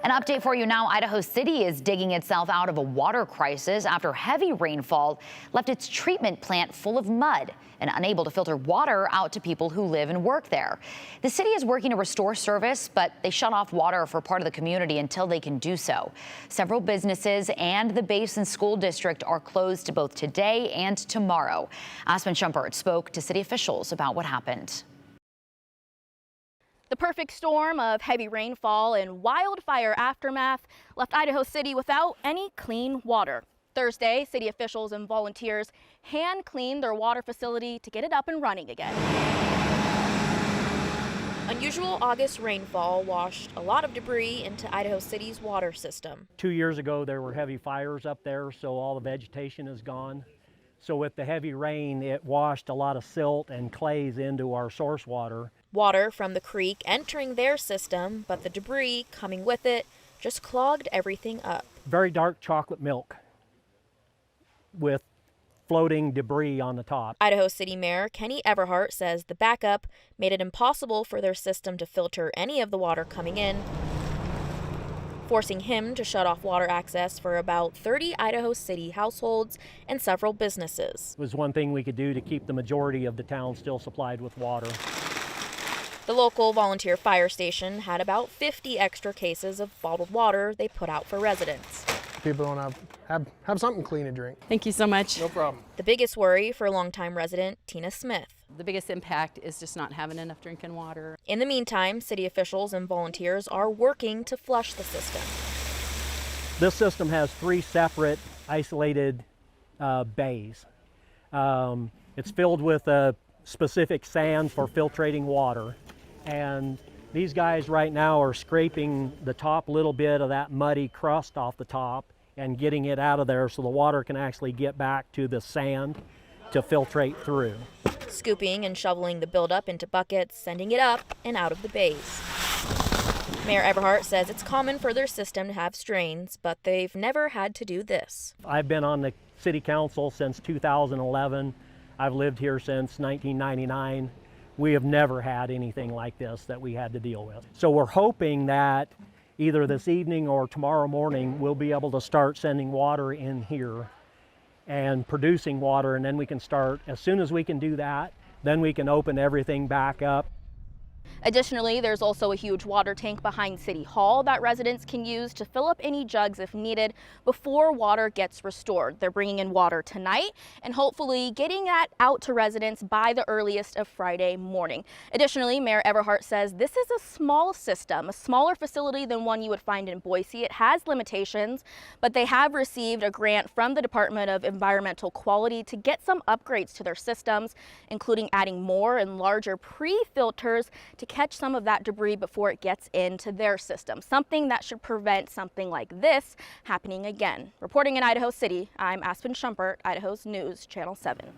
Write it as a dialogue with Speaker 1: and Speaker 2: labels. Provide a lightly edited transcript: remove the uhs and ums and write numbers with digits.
Speaker 1: An update for you now. Idaho City is digging itself out of a water crisis after heavy rainfall left its treatment plant full of mud and unable to filter water out to people who live and work there. The city is working to restore service, but they shut off water for part of the community until they can do so. Several businesses and the Basin School District are closed both today and tomorrow. Aspen Shumpert spoke to city officials about what happened.
Speaker 2: The perfect storm of heavy rainfall and wildfire aftermath left Idaho City without any clean water. Thursday, city officials and volunteers hand cleaned their water facility to get it up and running again. Unusual August rainfall washed a lot of debris into Idaho City's water system.
Speaker 3: 2 years ago, there were heavy fires up there, so all the vegetation is gone. So with the heavy rain, it washed a lot of silt and clays into our source water.
Speaker 2: Water from the creek entering their system, but the debris coming with it just clogged everything up.
Speaker 3: Very dark chocolate milk with floating debris on the top.
Speaker 2: Idaho City Mayor Kenny Everhart says the backup made it impossible for their system to filter any of the water coming in, forcing him to shut off water access for about 30 Idaho City households and several businesses.
Speaker 3: It was one thing we could do to keep the majority of the town still supplied with water.
Speaker 2: The local volunteer fire station had about 50 extra cases of bottled water they put out for residents.
Speaker 4: People don't have something clean to drink.
Speaker 5: Thank you so much.
Speaker 4: No problem.
Speaker 2: The biggest worry for longtime resident Tina Smith.
Speaker 5: The biggest impact is just not having enough drinking water.
Speaker 2: In the meantime, city officials and volunteers are working to flush the system.
Speaker 3: This system has 3 separate isolated bays. It's filled with specific sand for filtrating water. And these guys right now are scraping the top little bit of that muddy crust off the top and getting it out of there so the water can actually get back to the sand to filtrate through.
Speaker 2: Scooping and shoveling the buildup into buckets, sending it up and out of the bays. Mayor Everhart says it's common for their system to have strains, but they've never had to do this.
Speaker 3: I've been on the city council since 2011. I've lived here since 1999. We have never had anything like this that we had to deal with. So we're hoping that either this evening or tomorrow morning we'll be able to start sending water in here and producing water, and then we can start, as soon as we can do that, then we can open everything back up.
Speaker 2: Additionally, there's also a huge water tank behind City Hall that residents can use to fill up any jugs if needed before water gets restored. They're bringing in water tonight and hopefully getting that out to residents by the earliest of Friday morning. Additionally, Mayor Everhart says this is a small system, a smaller facility than one you would find in Boise. It has limitations, but they have received a grant from the Department of Environmental Quality to get some upgrades to their systems, including adding more and larger pre-filters to catch some of that debris before it gets into their system, something that should prevent something like this happening again. Reporting in Idaho City, I'm Aspen Shumpert, Idaho's News Channel 7.